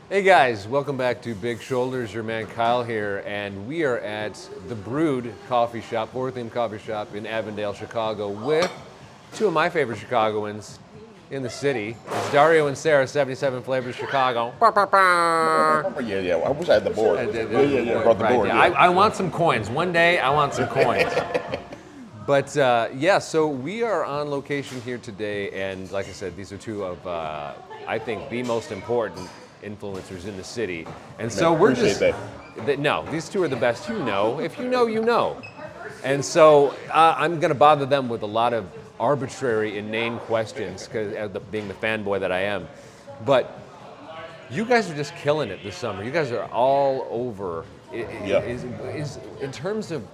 Hey guys, welcome back to Big Shoulders. Your man Kyle here, and we are at the Brewed Coffee Shop, horror-themed coffee shop in Avondale, Chicago, with two of my favorite Chicagoans in the city. It's Dario and Sara, 77 Flavors Chicago. Yeah. I wish I had the board. Yeah. Brought the Right, board. yeah. I want some coins. One day, I want some coins. But so we are on location here today, and like I said, these are two of, I think, the most important influencers in the city. And so we're just... No, these two are the best you know. If you know, you know. And so I'm going to bother them with a lot of arbitrary, inane questions, because being the fanboy that I am. But you guys are just killing it this summer. You guys are all over. Is in terms of...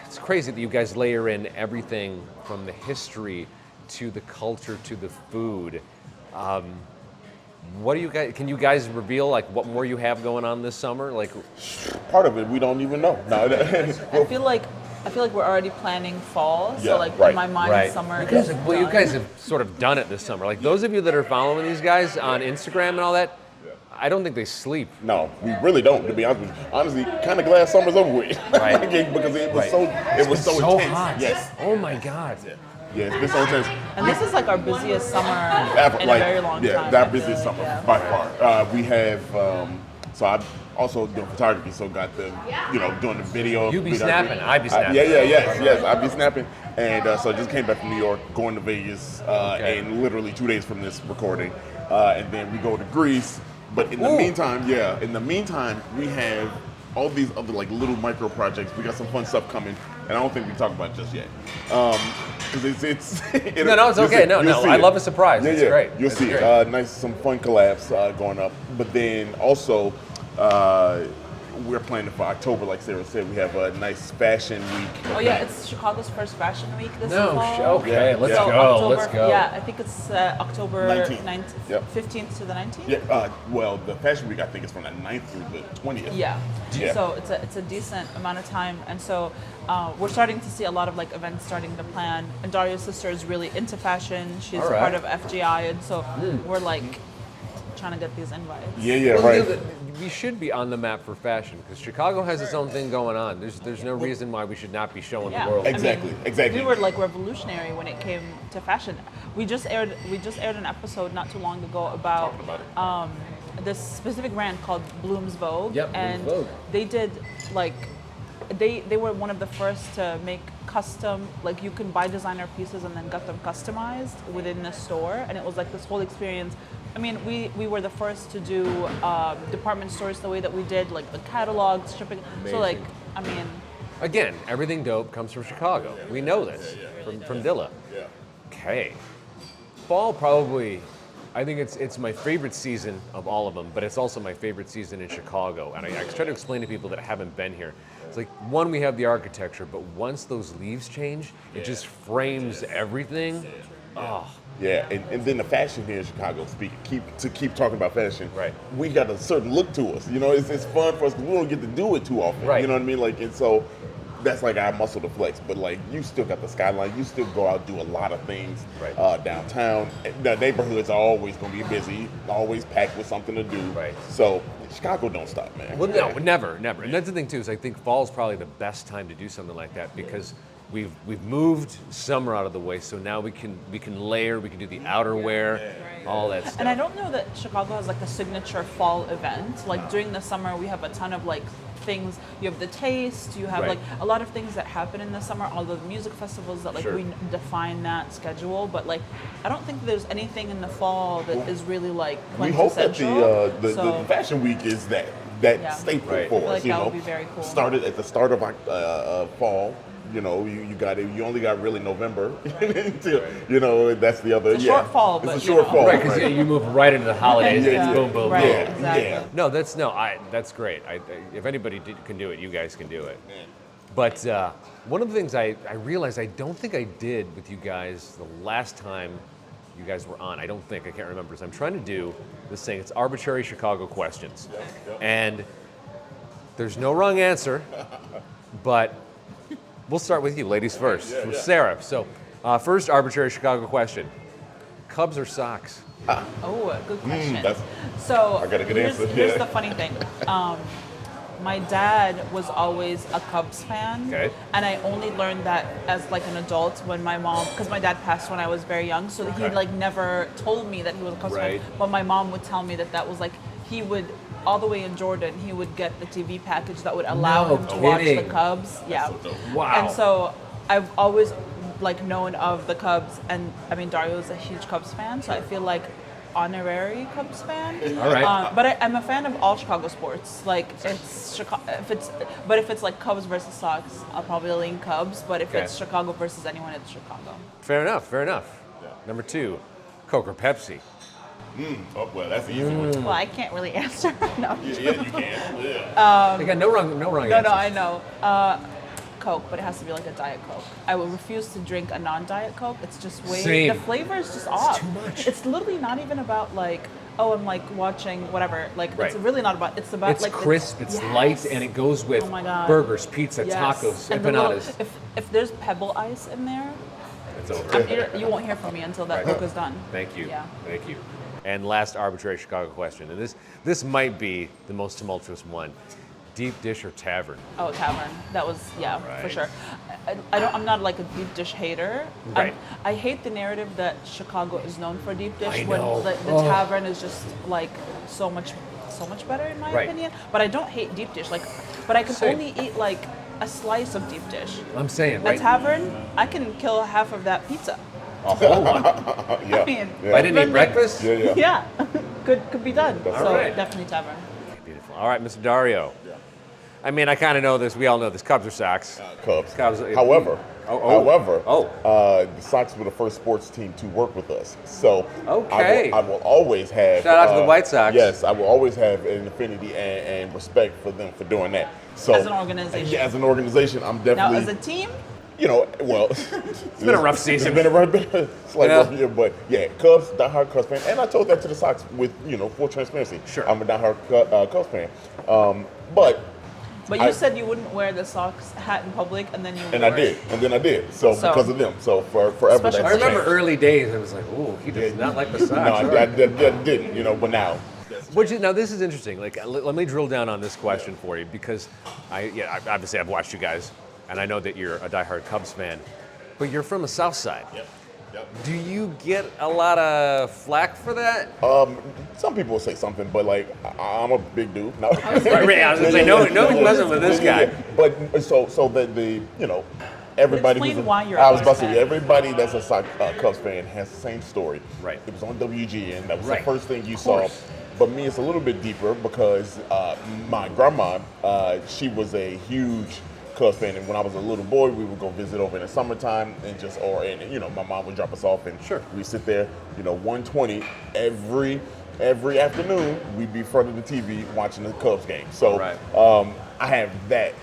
It's crazy that you guys layer in everything from the history to the culture to the food. What do you guys? Can you guys reveal like what more you have going on this summer? Like, part of it we don't even know. No, I feel like we're already planning fall. Yeah, So like right. in my mind, right? summer. You guys, is well, you done. guys have sort of done it this summer. Like those of you that are following these guys on Instagram and all that, I don't think they sleep. No, we really don't. To be honest with you, honestly, kind of glad summer's over with. Right. Because it was Right. so so intense. hot. Yes. Oh my God. Yeah, it's been so intense. And this is like our busiest summer Ever, in a very long time. Yeah, that busiest summer Yeah. by far. We have. So I also do photography, so got the doing the video. You be videography. snapping, I be snapping. Yes, I be snapping. And so I just came back from New York, going to Vegas, Okay. and literally 2 days from this recording, and then we go to Greece. But in the Ooh. meantime, we have all these other like little micro projects. We got some fun stuff coming, and I don't think we talk about it just yet. Because it's No, it's okay. No, I love a surprise. Yeah, It's yeah. great. You'll It's see. great. Some fun collabs going up. But then also, we're planning for October. Like Sarah said, we have a nice fashion week. Oh yeah, it's Chicago's first fashion week this No, fall. okay, Yeah. let's So go. October, Let's go. Yeah, I think it's October 19th. Yep. 15th to the 19th. Yeah. Well, the fashion week I think is from the 9th through the 20th. Yeah. Yeah. So it's a decent amount of time, and so we're starting to see a lot of like events starting to plan. And Dario's sister is really into fashion. She's All right. part of FGI, and so we're like trying to get these invites. Yeah, Well, right. we should be on the map for fashion because Chicago has its own thing going on. There's no reason why we should not be showing Yeah. the world. Exactly. We were like revolutionary when it came to fashion. We just aired an episode not too long ago about this specific brand called Bloom's Vogue. Yep, Bloom's and Vogue. they did like they were one of the first to make custom, like you can buy designer pieces and then get them customized within the store, and it was like this whole experience. I mean, we were the first to do department stores the way that we did, like the catalogs, shipping. So like, I mean, Again, everything dope comes from Chicago. We know this from Dilla. Yeah. Okay. Fall probably, I think it's my favorite season of all of them, but it's also my favorite season in Chicago. And I try to explain to people that haven't been here. It's like, one, we have the architecture, but once those leaves change, it just frames everything. Oh, Yeah, and then the fashion here in Chicago. Keep talking about fashion. Right. We got a certain look to us. You know, it's fun for us because we don't get to do it too often. Right. You know what I mean? Like, and so that's like our muscle to flex. But like, you still got the skyline. You still go out and do a lot of things Right. downtown. The neighborhoods are always going to be busy, always packed with something to do. Right. So Chicago don't stop, man. well, no, never. And that's the thing too, is I think fall's probably the best time to do something like that because we've moved summer out of the way, so now we can layer, we can do the outerwear, all that stuff. and I don't know that Chicago has like a signature fall event. Like during the summer, we have a ton of like things. You have the Taste. You have Right. like a lot of things that happen in the summer. All the music festivals that like Sure. we define that schedule. But like, I don't think there's anything in the fall that is really like We hope that quintessential. the fashion week is that Yeah. staple Right. for I feel us. like You that know, would be very cool. Started at the start of fall. You know, you got it. You only got really November until that's the other. It's a short fall, it's but, a you short know. fall. Right, because you move right into the holidays. Yeah. It's boom, boom, Right. boom. Exactly. Yeah. No, that's great. If anybody can do it, you guys can do it. But one of the things I realized I don't think I did with you guys the last time you guys were on. I can't remember. So I'm trying to do this thing. It's arbitrary Chicago questions. And there's no wrong answer, but we'll start with you, ladies first. From Sarah. So first arbitrary Chicago question. Cubs or Sox? Oh, good question. that's- So I got a good here's, answer. here's Yeah. the funny thing. My dad was always a Cubs fan, Okay. and I only learned that as like an adult when my mom, because my dad passed when I was very young, so he like never told me that he was a Cubs Right. fan. But my mom would tell me that that was like he would all the way in Jordan, he would get the TV package that would allow No him to watch the kidding. Cubs. Yeah. so dope. Wow. And so I've always like known of the Cubs, and I mean Dario is a huge Cubs fan, so I feel like honorary Cubs fan. All right. But I'm a fan of all Chicago sports. Like it's Chicago. If it's like Cubs versus Sox, I'll probably lean Cubs. But if Okay. it's Chicago versus anyone, it's Chicago. Fair enough. Fair enough. Yeah. Number 2, Coke or Pepsi? Oh, well, that's the easy one. Well, I can't really answer. No. Yeah, you can. Yeah. They got no wrong No, answers. I know. Coke, but it has to be like a Diet Coke. I will refuse to drink a non-Diet Coke. It's just way Same. the flavor is just off. too much. It's literally not even about like, oh, I'm like watching whatever. Like Right. it's really not about. It's about It's like crisp, it's yes. light, and it goes with Oh my God. burgers, pizza, Yes. tacos, And the little- empanadas. if there's pebble ice in there, It's over. you won't hear from me until that Coke is done. Thank you. Yeah. Thank you. And last arbitrary Chicago question, and this might be the most tumultuous one: deep dish or tavern? Oh, tavern. That was for Right. sure. I'm not like a deep dish hater. Right. I hate the narrative that Chicago is known for deep dish I when know. the Oh. tavern is just like so much better in my Right. opinion. But I don't hate deep dish. But I can Same. only eat like a slice of deep dish. I'm saying, A right? tavern, I can kill half of that pizza. A whole one. Yeah. I mean, If I didn't eat breakfast? Yeah. yeah, could be done. That's So right. definitely tavern. Beautiful. All right, Mr. Dario. Yeah. I mean, I kind of know this. We all know this. Cubs or Sox? Cubs. Cubs. However, Oh. the Sox were the first sports team to work with us. So Okay. I will always have. Shout out to the White Sox. Yes, I will always have an affinity and respect for them for doing that. So As an organization. Yeah, as an organization, I'm Now, definitely. as a team, well, It's been a rough season. It's been a rough, slight Yeah. rough year, but yeah, Cubs, diehard Cubs fan, and I told that to the Sox with full transparency. Sure. I'm a diehard Cubs fan, but but you said you wouldn't wear the Sox hat in public, and then you and wore I did, and then I did. So So- because of them, so forever. Special That's I remember changed. early days. I was like, "Ooh, he does not like the Sox." No, All I right. didn't. But now, Now this is interesting. Like, let me drill down on this question for you because obviously I've watched you guys, and I know that you're a diehard Cubs fan, but you're from the South Side. Yep. Do you get a lot of flack for that? Some people will say something, but like I'm a big dude. No. Right, I was gonna say no messing with this guy. But so the everybody Explain who's why you're I a was about to Cubs say fan. everybody that's a Cubs fan has the same story. Right. It was on WGN. That was Right. the first thing you Of saw. course. But me, it's a little bit deeper because my grandma, she was a huge Cubs fan, and when I was a little boy, we would go visit over in the summertime, and my mom would drop us off, and Sure. we sit there, 1:20 every afternoon, we'd be in front of the TV watching the Cubs game. So Right. I have that,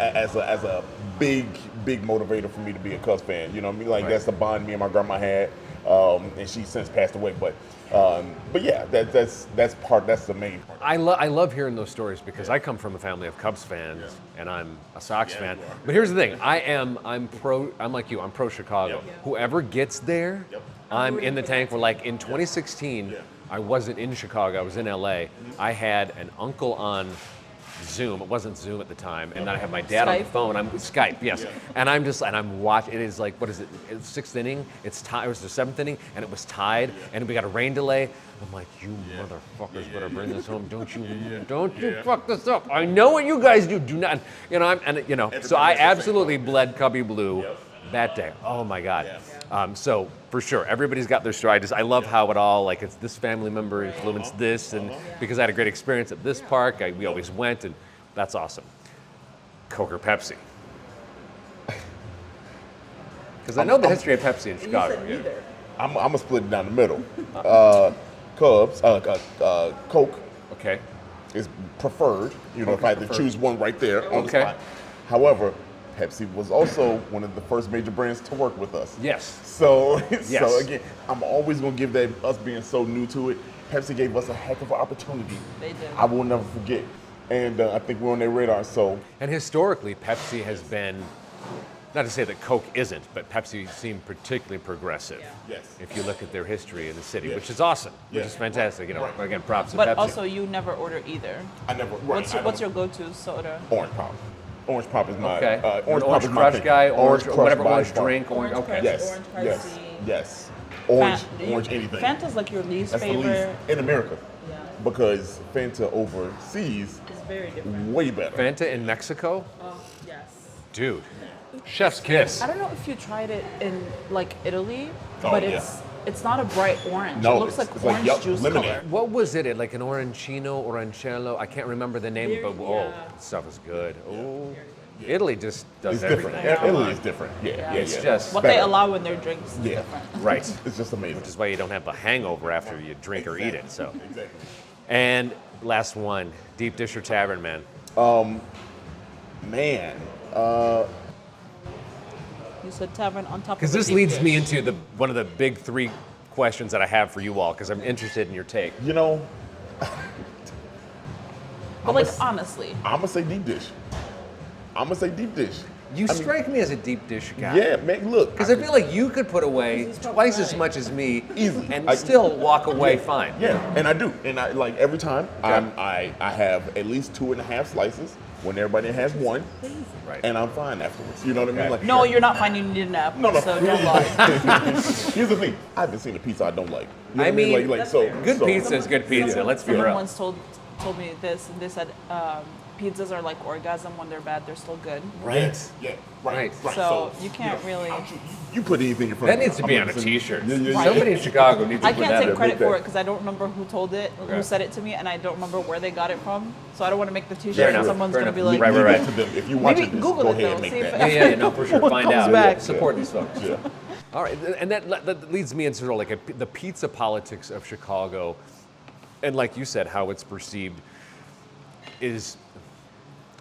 as a big motivator for me to be a Cubs fan. You know what I mean? Like Right. that's the bond me and my grandma had, and she's since passed away. But yeah, that's the main part. I love hearing those stories because I come from a family of Cubs fans and I'm a Sox fan. you are. But here's the thing: I'm like you. I'm pro Chicago. Yep. Whoever gets there, Yep. I'm in the tank for. Like in 2016, I wasn't in Chicago. I was in LA. I had an uncle on Zoom. It wasn't Zoom at the time, and then I have my dad on the Skype? phone. I'm Skype, yes. And I'm watching. It is like, what is it? It's sixth inning. It's tied. It was the seventh inning, and it was tied, and we got a rain delay. I'm like, you motherfuckers better bring this home. Don't you fuck this up. I know what you guys do. Do not. So I absolutely bled Cubby Blue that day. Oh my God. So for sure, everybody's got their story. I love how it all, like, it's this family member influenced this, and because I had a great experience at this park, we always went, and that's awesome. Coke or Pepsi? Because I know the history of Pepsi in Chicago. I'm gonna split it down the middle. Cubs, Coke Okay. is preferred. If I had to choose one right there on the Okay. spot. However, Pepsi was also one of the first major brands to work with us. Yes. So Yes. again, I'm always gonna give that, us being so new to it, Pepsi gave us a heck of an opportunity. They did. I will never forget. And I think we're on their radar. So And historically, Pepsi has been not to say that Coke isn't, but Pepsi seem particularly progressive. Yes. If you look at their history in the city, Yeah. which is awesome, which Yeah. is fantastic. You know, Right. again, props to But Pepsi. also, you never order either. I never. Right, What's your go-to soda? Orange pop? Orange pop is my Okay. orange Orange pop is my Crush thing. guy, orange, Crush whatever by orange far. drink, orange. Orange Okay. Crush. Yes. Orange Yes. Crush. Yes. Orange. Fan- Orange. Anything. Fanta's like your least That's the favorite. least in America. Yeah. Because Fanta overseas It's very different. way better. Fanta in Mexico, Oh, yes. dude. Chef's kiss. I don't know if you tried it in like Italy, Oh, but yeah. it's not a bright orange. No, it looks it's like like, orange yup, juice lemonade. color. What was it? Like an Orancino, Orancello? I can't remember the name, Very- but oh, yeah. stuff is good. Oh, Italy just does It's everything. different. Italy is different. Yeah, yeah, It's yeah. just- What Better. they allow in their drinks is Yeah. different. Right. It's just amazing. Which is why you don't have a hangover after you drink or eat it. So, Exactly. and last one, deep dish or tavern, man. Man, You said tavern on top of Because a this deep leads me dish. into one of the big three questions that I have for you all, because I'm interested in your take. you know, But like honestly, I'm gonna say deep dish. I'm gonna say deep dish. You I mean, strike me as a deep dish guy. Yeah, man. Look, Because I feel like you could put away twice as much as me Easily. and I- still walk away fine. yeah, and I do, and I like every time I have at least 2.5 slices when everybody has one, Right. and I'm fine afterwards. You know what I mean? Okay. Like, no, you're not finding you need a nap. No, no. So don't lie. Here's the thing: I haven't seen a pizza I don't like. You know I what mean, like so Good so- pizza is good pizza. Let's be Someone real. once told me this, and they said pizzas are like orgasm. When they're bad, they're still good. Right. Yeah, Right. right. So you can't really. You put anything in front That of me, needs to I'm be gonna on a send- T-shirt. Yeah, yeah, yeah. Somebody in Chicago needs to I put can't that take in. credit okay. for it because I don't remember who told it, Okay. who said it to me, and I don't remember where they got it from. So I don't want to make the T-shirt, Fair and enough, someone's fair gonna be enough. like, Right, Leave right, it to them. If you watching Maybe this, Google go it, ahead though, and make see if- that. Yeah, no, for sure. What Find comes out. back? Support these folks. Yeah. All right, and that leads me into sort of like the pizza politics of Chicago, and like you said, how it's perceived is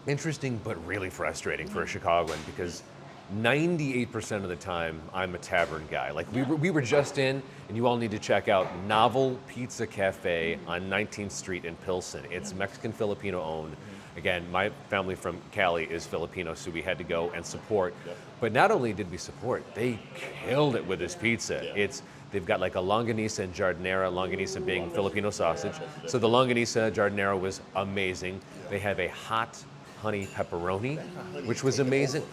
interesting but really frustrating for a Chicagoan because 98% of the time I'm a tavern guy. Like we were just in, and you all need to check out Novel Pizza Cafe on 19th Street in Pilsen. It's Mexican Filipino owned. Again, my family from Cali is Filipino, so we had to go and support. But not only did we support, they killed it with this pizza. They've got like a longanisa and giardiniera, longanisa being Filipino sausage. So the longanisa giardiniera was amazing. They have a hot honey pepperoni, which was amazing.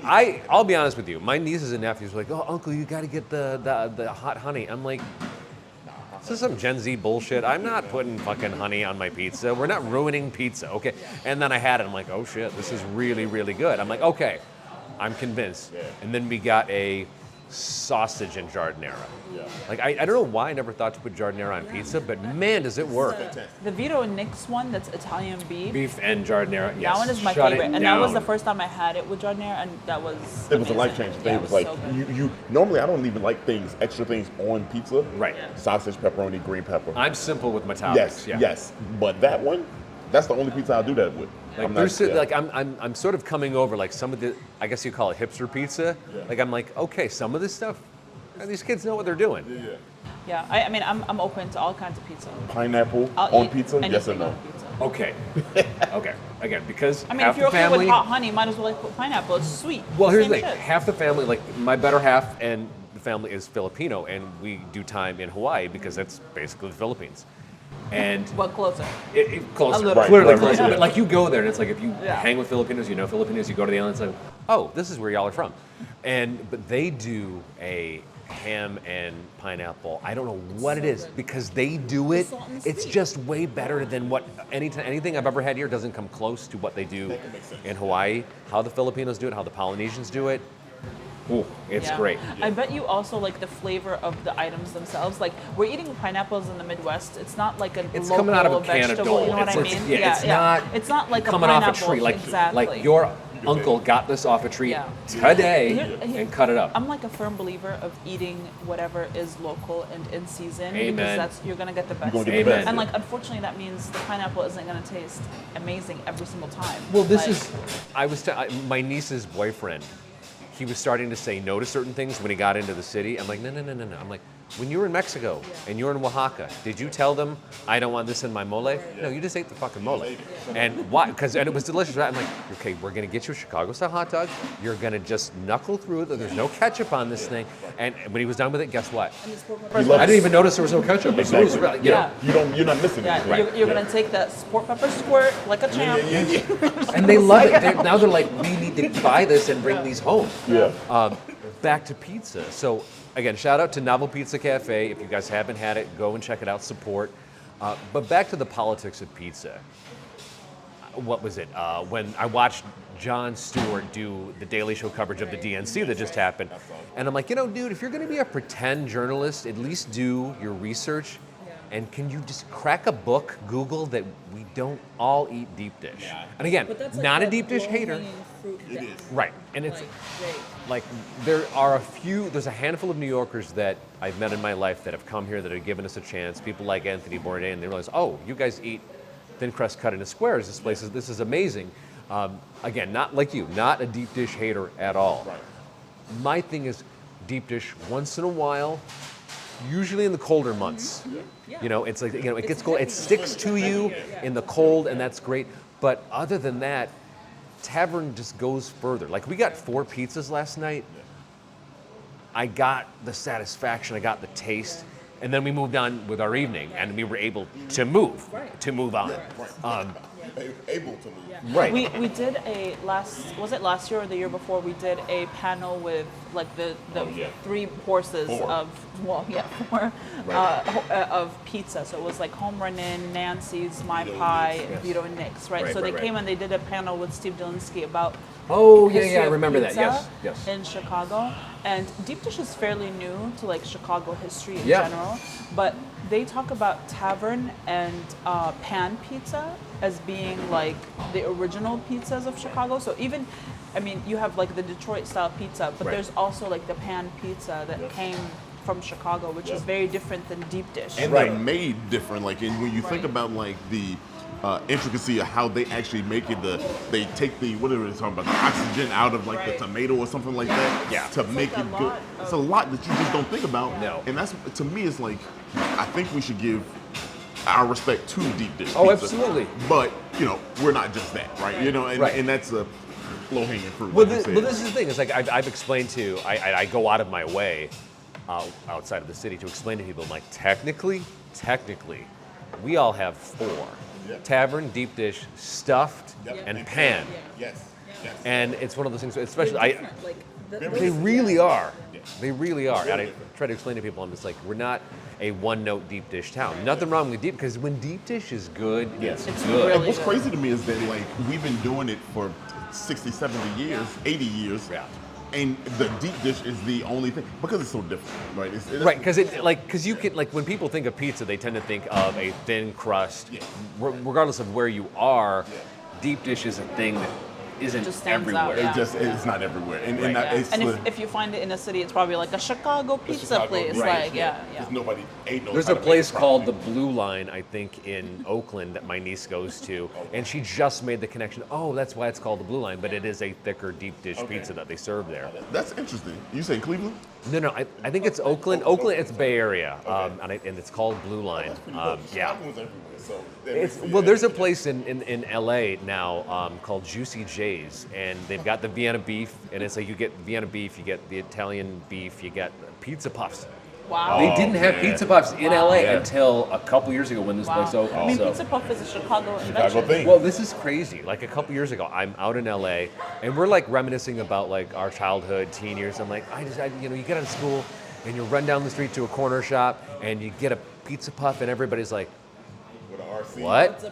I'll be honest with you. My nieces and nephews were like, "Oh, Uncle, you got to get the hot honey." I'm like, this is some Gen Z bullshit. I'm not putting fucking honey on my pizza. We're not ruining pizza, okay? And then I had it. I'm like, oh shit, this is really, really good. I'm like, okay, I'm convinced. And then we got a sausage and giardiniera. Like, I don't know why I never thought to put giardiniera on pizza, but man, does it work. the Vito and Nick's one that's Italian beef. Beef and giardiniera, yes. That one is my Shut it favorite, and that was the down. first time I had it with giardiniera, and that was. It was a amazing. life changing thing. Yeah, It was like so good. you normally I don't even like extra things on pizza. Right. Sausage, pepperoni, green pepper. I'm simple with my toppings. Yes, yeah. yes. But that one, that's the only pizza I'll do that with. Like, I'm there's not- yeah. like I'm sort of coming over like some of the, I guess you call it hipster pizza. Like I'm like, okay, some of this stuff, these kids know what they're doing. Yeah, I mean, I'm open to all kinds of pizza. Pineapple I'll on eat pizza, yes or anything no? on pizza. Okay. Okay. Again, because I mean, half if you're the okay family. with hot honey, might as well like put pineapple. It's sweet. Well, here's the Same thing. shit. Half the family, like my better half and the family is Filipino, and we do time in Hawaii because that's basically the Philippines. And But closer. close, A little. clearly Right, closer. right. But like you go there, and it's like if you Yeah. hang with Filipinos, you know Filipinos, you go to the island, it's like, oh, this is where y'all are from. But they do a ham and pineapple. I don't know what it is because they do it. salt and It's sweet. just way better than what anything I've ever had here doesn't come close to what they do in Hawaii. How the Filipinos do it, how the Polynesians do it. Ooh, it's Yeah. great. I bet you also like the flavor of the items themselves. Like we're eating pineapples in the Midwest. It's not like a It's local coming out of a can of vegetable. Dole. You know what I It's- mean? it's not It's not like coming a off a pineapple. tree. Exactly. Like your uncle got this off a tree Yeah. today Here- and cut it up. I'm like a firm believer of eating whatever is local and in season Amen. because you're gonna get the best. gonna get the Amen. best. And like unfortunately that means the pineapple isn't gonna taste amazing every single time. Well, this Like, is, my niece's boyfriend, he was starting to say no to certain things when he got into the city. I'm like, no. I'm like, when you were in Mexico and you were in Oaxaca, did you tell them, I don't want this in my mole? No, you just ate the fucking mole. And why? Because it was delicious. I'm like, okay, we're going to get you a Chicago-style hot dog. You're going to just knuckle through it. There's no ketchup on this thing. And when he was done with it, guess what? I didn't even notice there was no ketchup. Exactly. It was really, you know, You're not missing Yeah, anything. you're gonna take that sport pepper squirt like a champ. and they love it. Now they're like, we need to buy this and bring these home. Yeah. Back to pizza. So again, shout out to Novel Pizza Cafe. If you guys haven't had it, go and check it out, support. But back to the politics of pizza. What was it? When I watched Jon Stewart do the Daily Show coverage of the DNC that just happened. And I'm like, you know, dude, if you're gonna be a pretend journalist, at least do your research. And can you just crack a book, Google that we don't all eat deep dish? And again, not a deep dish hater. It is. Right. And it's like there's a handful of New Yorkers that I've met in my life that have come here that have given us a chance. People like Anthony Bourdain, and they realize, oh, you guys eat thin crust cut into squares. This is amazing. Again, not like you, not a deep dish hater at all. Right. My thing is deep dish once in a while, usually in the colder months. You know, it's like, you know, it gets cold, it sticks to you in the cold, and that's great. But other than that, Tavern just goes further. Like, we got 4 pizzas last night. I got the satisfaction, I got the taste, and then we moved on with our evening, and we were able to move on. Able to move. Right. We did was it last year or the year before? We did a panel with like the 3 horses of 4 of pizza. So it was like Home Run Inn, Nancy's, My Pie, and Vito and Nick's, right? So they came and they did a panel with Steve Dolinsky about history I of remember that. pizza Yes. in Chicago. And deep dish is fairly new to like Chicago history in Yeah. general, but they talk about tavern and pan pizza as being like the original pizzas of Chicago. So even, I mean, you have like the Detroit style pizza, but there's also like the pan pizza that came from Chicago, which is very different than deep dish. And they're made different. Like, and when you think about like the intricacy of how they actually make it, they take the whatever they're talking about, the oxygen out of like the tomato or something like that to make it good. It's a lot that you just don't think about. No. And that's, to me, it's like, I think we should give our respect to deep dish Oh, pizza. absolutely. But, you know, we're not just that, right? You know, and that's a low-hanging fruit. Well, like you this said. is the thing. It's like I've explained to, I go out of my way outside of the city to explain to people, I'm like, technically, we all have 4. Tavern, deep dish, stuffed, and pan. Yes. And it's one of those things, especially, they really are. They really are. And I try to explain to people, I'm just like, we're not a one-note deep dish town. Nothing wrong with deep, because when deep dish is good, it's good. really What's good. crazy to me is that like we've been doing it for 60, 70 years, 80 years. Yeah. And the deep dish is the only thing, because it's so different, right? Right, because you can, like, when people think of pizza, they tend to think of a thin crust. Regardless of where you are, deep dish is a thing that isn't just stands out, everywhere. yeah. It's not everywhere. And, Right. it's And the- if you find it in a city, it's probably like a Chicago pizza Chicago, place. right, Like, Because nobody ain't no. There's a place called the Blue Line, I think, in Oakland that my niece goes to, and she just made the connection. Oh, that's why it's called the Blue Line, but it is a thicker deep dish pizza that they serve there. That's interesting. You say Cleveland? No, I think it's Oakland. Oakland, it's Bay Area, and it's called Blue Line. Yeah. Chicago's everywhere, so that makes it- Well, there's a place in LA now called Juicy J's, and they've got the Vienna beef, and it's like you get Vienna beef, you get the Italian beef, you get pizza puffs. wow. They didn't have man. pizza puffs in LA Yeah. until a couple years ago when this Wow. place opened. I mean, so. pizza puff is a Chicago Chicago invention. thing. Well, this is crazy. Like a couple years ago, I'm out in LA, and we're like reminiscing about like our childhood, teen years. I'm like, you get out of school, and you run down the street to a corner shop, and you get a pizza puff, and everybody's like, With a RC. what?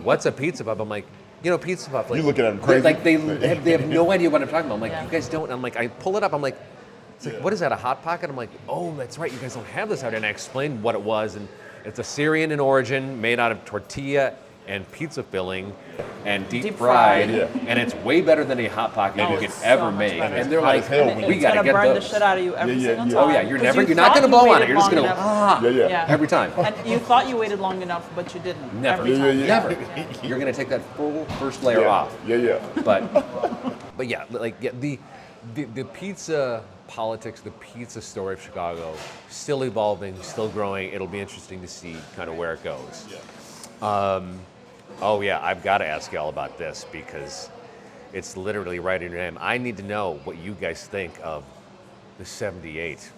What's a pizza puff? I'm like, pizza puff. Like, You looking at them crazy? Like they have no idea what I'm talking about. I'm like, you guys don't. I'm like, I pull it up. I'm like, it's like, what is that? A hot pocket? I'm like, oh, that's right. You guys don't have this out here. And I explained what it was, and it's a Syrian in origin, made out of tortilla and pizza filling and deep fried, and it's way better than a hot pocket you could it's ever so much make. better. And they're Hot like, as hell when we you- got to It's get gonna burn those. the shit out of you every Yeah, single yeah. time. Oh yeah, you're 'Cause not you gonna thought blow you on it. waited You're just long gonna enough. Yeah. every time. And you thought you waited long enough, but you didn't. Never. Every time. Never. You're gonna take that full first layer off. Yeah. But yeah, the pizza politics, the pizza story of Chicago, still evolving, still growing. It'll be interesting to see kind of where it goes. Oh yeah, I've got to ask y'all about this because it's literally right in your name. I need to know what you guys think of the 78.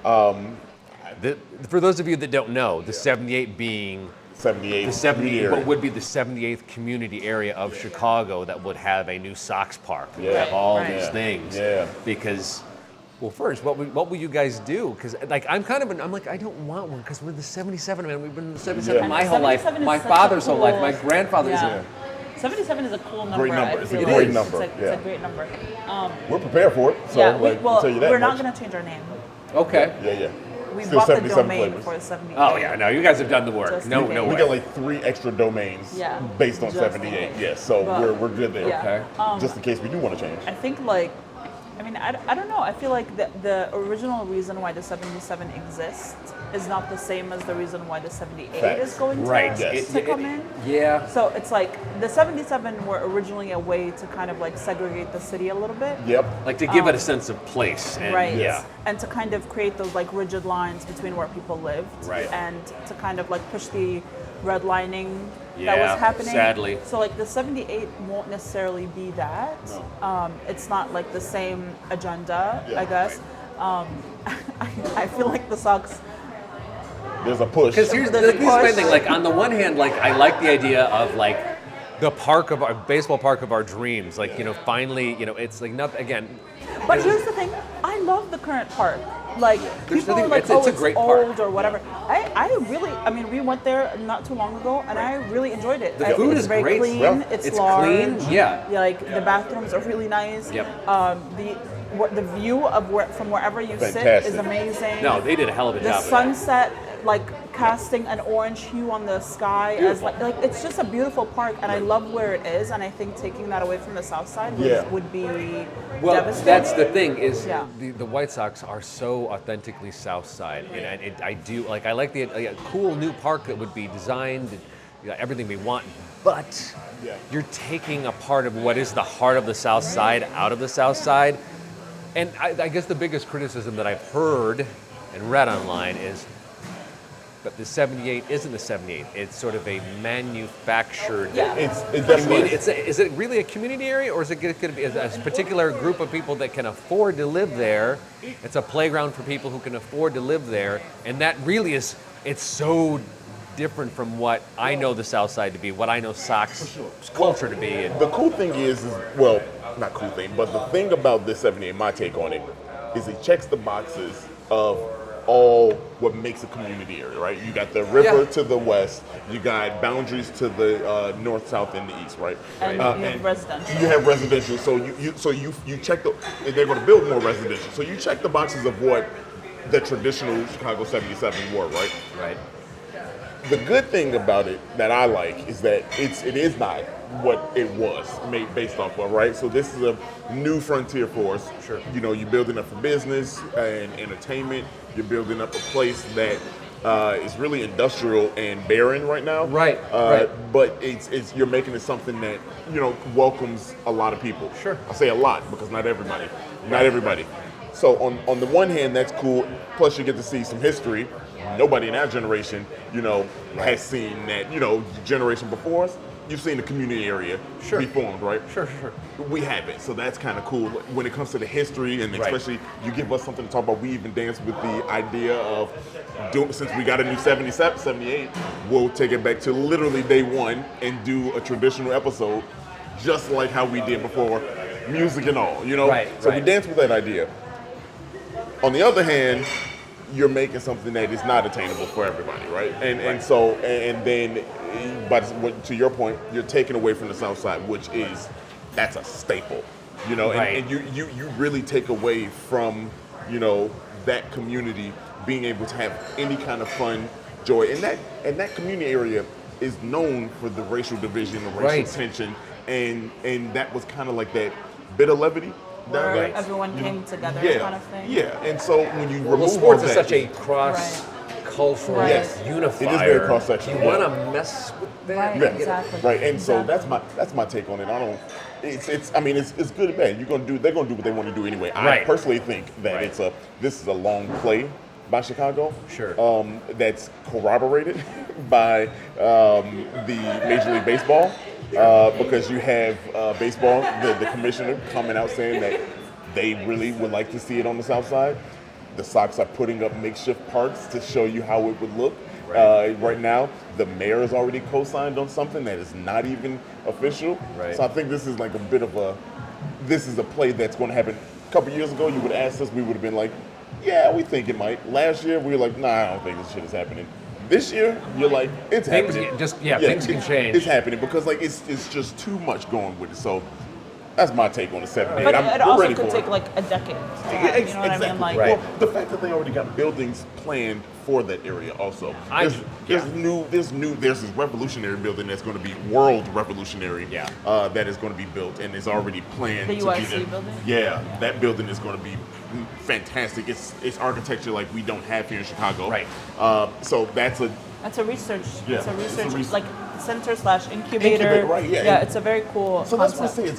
For those of you that don't know, the 78 being 78. the 78, what would be the 78th community area of Chicago that would have a new Sox park, that would have all these things. Yeah. Because, well, first, what will you guys do? Because, like, I'm like, I don't want one because we're the 77, man. We've been in the 77 my whole life. My father's whole life. My grandfather's. 77 is a cool number. Great number. It's a like. great number. It's a great number. We're prepared for it. So, I'll tell you that we're much. not going to change our name. Okay. Yeah. We Still bought the 77 domain flavors. for 78. Oh yeah, no, you guys have done the work. Just No in We way. got like 3 extra domains based on Just 78. in case. Yeah, so But- we're good there. Yeah. Okay. Just in case we do want to change. I think I don't know. I feel like the original reason why the 77 exists is not the same as the reason why the 78 Facts. is going to, Right. Yes. to come in. Yeah. So it's like the 77 were originally a way to kind of like segregate the city a little bit. Yep. Like to give it a sense of place. And, Right. Yeah. And to kind of create those like rigid lines between where people lived. Right. And to kind of like push the redlining that Yeah, was happening. sadly. So like the 78 won't necessarily be that. It's not like the same agenda, Yeah. I guess. I feel like the Sox. There's a push. Because here's my thing. Like on the one hand, like I like the idea of like the park of our baseball park of our dreams. Like finally, it's like nothing again. But here's the thing, I love the current park. Like There's people are nothing- like, it's a it's great old park. or whatever. I mean, we went there not too long ago, and I really enjoyed it. The food it's is very great. clean. Yeah. It's It's large. clean, yeah. Like the bathrooms are really nice. Yep. The view of from wherever you sit Fantastic. is amazing. No, they did a hell of a The job. of that. sunset, like casting an orange hue on the sky, as like it's just a beautiful park, and I love where it is. And I think taking that away from the south side would be Well, devastating. that's the thing is Yeah. the White Sox are so authentically South Side, and I do like I like a cool new park that would be designed, everything we want, but you're taking a part of what is the heart of the South Side out of the South Side, and I guess the biggest criticism that I've heard and read online is. But the 78 isn't the 78. It's sort of a manufactured. Yeah. It's definitely. Is it really a community area, or is it going to be a particular group of people that can afford to live there? It's a playground for people who can afford to live there, and that really is. It's so different from what I know the South Side to be, what I know Sox culture to be. And The cool thing is well, not cool thing, but the thing about this 78, my take on it, is it checks the boxes of all what makes a community area, right? You got the river to the west, you got boundaries to the north, south, and the east, right? And you have residential. You have residential, so you check they're going to build more residential, so you check the boxes of what the traditional Chicago 77 were, right? right. The good thing about it that I like is that it is not what it was made based off of, right? So this is a new frontier for us. Sure. You're building up for business and entertainment. You're building up a place that is really industrial and barren right now. Right, But it's you're making it something that welcomes a lot of people. Sure. I say a lot because not everybody. Not everybody. So on the one hand, that's cool. Plus, you get to see some history. Nobody in our generation, has seen that. Generation before us, you've seen the community area be formed, right? Sure. We haven't, so that's kind of cool. When it comes to the history, and especially you give us something to talk about, we even dance with the idea of, since we got a new 77, 78, we'll take it back to literally day one and do a traditional episode, just like how we did before, music and all, Right, So we right. dance with that idea. On the other hand, you're making something that is not attainable for everybody, right? And then, but to your point, you're taking away from the South Side, which that's a staple, Right. and you really take away from, that community being able to have any kind of fun, joy, and that community area is known for the racial division, the racial Right. tension, and that was kind of like that bit of levity. Where that- everyone came together, yeah, kind of thing. Yeah, and so when you remove Well, sports all is that, such a cross cultural Yes. unifier. It is very cross-sectional. You want to mess with that? Right. Yeah. Exactly. Right, and so Exactly. that's my take on it. I don't. I mean, it's good and bad. They're gonna do what they want to do anyway. I Right. personally think that Right. this is a long play by Chicago. Sure. That's corroborated by the Major League Baseball because you have baseball, the commissioner coming out saying that they really would like to see it on the South Side. The Sox are putting up makeshift parks to show you how it would look. Right now, the mayor has already co-signed on something that is not even official. Right. So I think this is like a bit of this is a play that's going to happen. A couple years ago, you would have asked us, we would have been like, yeah, we think it might. Last year, we were like, nah, I don't think this shit is happening. This year, you're like, it's Things happening. things can change. It's happening because like it's just too much going with it. So that's my take on the 7 But I'm it also ready could for take it. like a decade. To have, you know what I mean? Like, Right. Well, the fact that they already got buildings planned for that area also. There's this revolutionary building that's going to be world revolutionary. Yeah. That is going to be built and is already planned The to be UIC there. building? Yeah, that building is going to be fantastic. It's architecture like we don't have here in Chicago. Right. So that's a that's a research. Yeah, It's a it's a research res- like center/incubator. Incubator, right, yeah. Yeah, it's a very cool. So that's what I concept. say.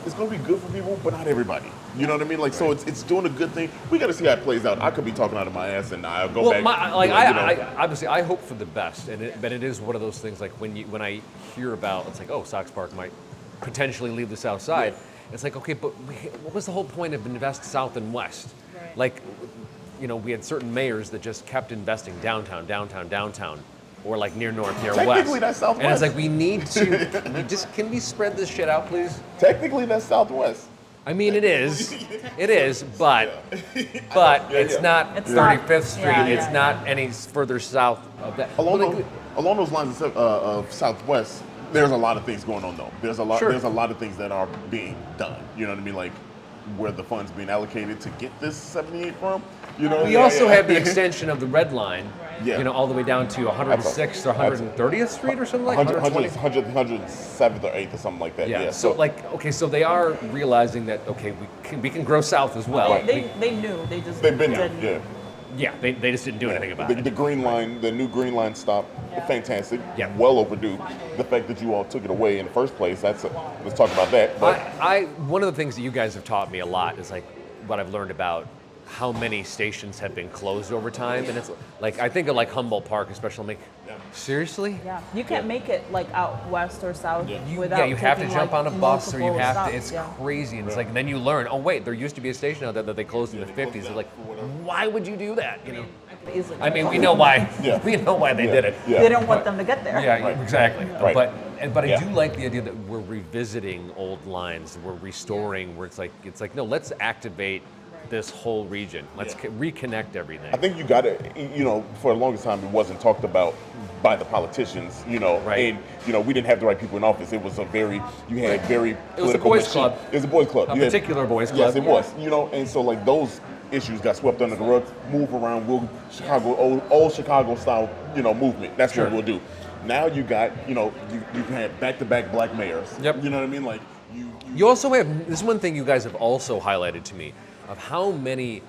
It's going to be good for people, but not everybody. You know what I mean? Like, so it's doing a good thing. We got to see how it plays out. I could be talking out of my ass, and I'll go Well, back. I obviously I hope for the best, but it is one of those things like when I hear about it's like, oh, Sox Park might potentially leave the South Side. It's like, okay, but what was the whole point of invest South and West? Right. Like, we had certain mayors that just kept investing downtown, or like near North, near West. Technically, that's Southwest. And it's like can we spread this shit out, please? Technically, that's Southwest. I mean, it is, but it's not It's not- 35th Street. yeah, It's yeah, not any further south of that. Along those lines of Southwest, there's a lot of things going on though. There's a lot. Sure. There's a lot of things that are being done. You know what I mean? Like where the funds being allocated to get this 78 from. We also have the extension of the Red Line, Yeah. all the way down to 106th or 130th Street or something like that. 107th or 8th or something like that. Yeah. So so they are realizing that we can grow south as well. They knew. They just they've been there. didn't. Yeah. Yeah, they just didn't do anything about it. The green line, the new green line stop, Yeah. fantastic. Yeah. Well overdue. The fact that you all took it away in the first place, let's talk about that. But One of the things that you guys have taught me a lot is like what I've learned about how many stations have been closed over time, and it's like I think of like Humboldt Park, especially. I'm like, seriously? Yeah, you can't make it like out west or south without. You have to taking, jump like, on a bus, or you multiple have stops. to. It's Yeah. crazy, and it's like, and then you learn. Oh wait, there used to be a station out there that they closed in the '50s. It's like, why would you do that? Easily. I mean, we know why. Yeah. We know why they did it. Yeah. They didn't want them to get there. Yeah, exactly. Right. But I Yeah. do like the idea that we're revisiting old lines. We're restoring. Where it's like no, let's activate this whole region. Let's reconnect everything. I think you got to, for the longest time, it wasn't talked about by the politicians, Right. and, we didn't have the right people in office. It was you had very It was a political boys' machine. club. It was a boys' club. A You had- particular boys' Yes, club. it was, and so like those issues got swept under the rug, move around, old Chicago style, movement. That's Sure. what we'll do. Now you got, you had back-to-back black mayors. Yep. You know what I mean? Like You also have, this is one thing you guys have also highlighted to me, of how many,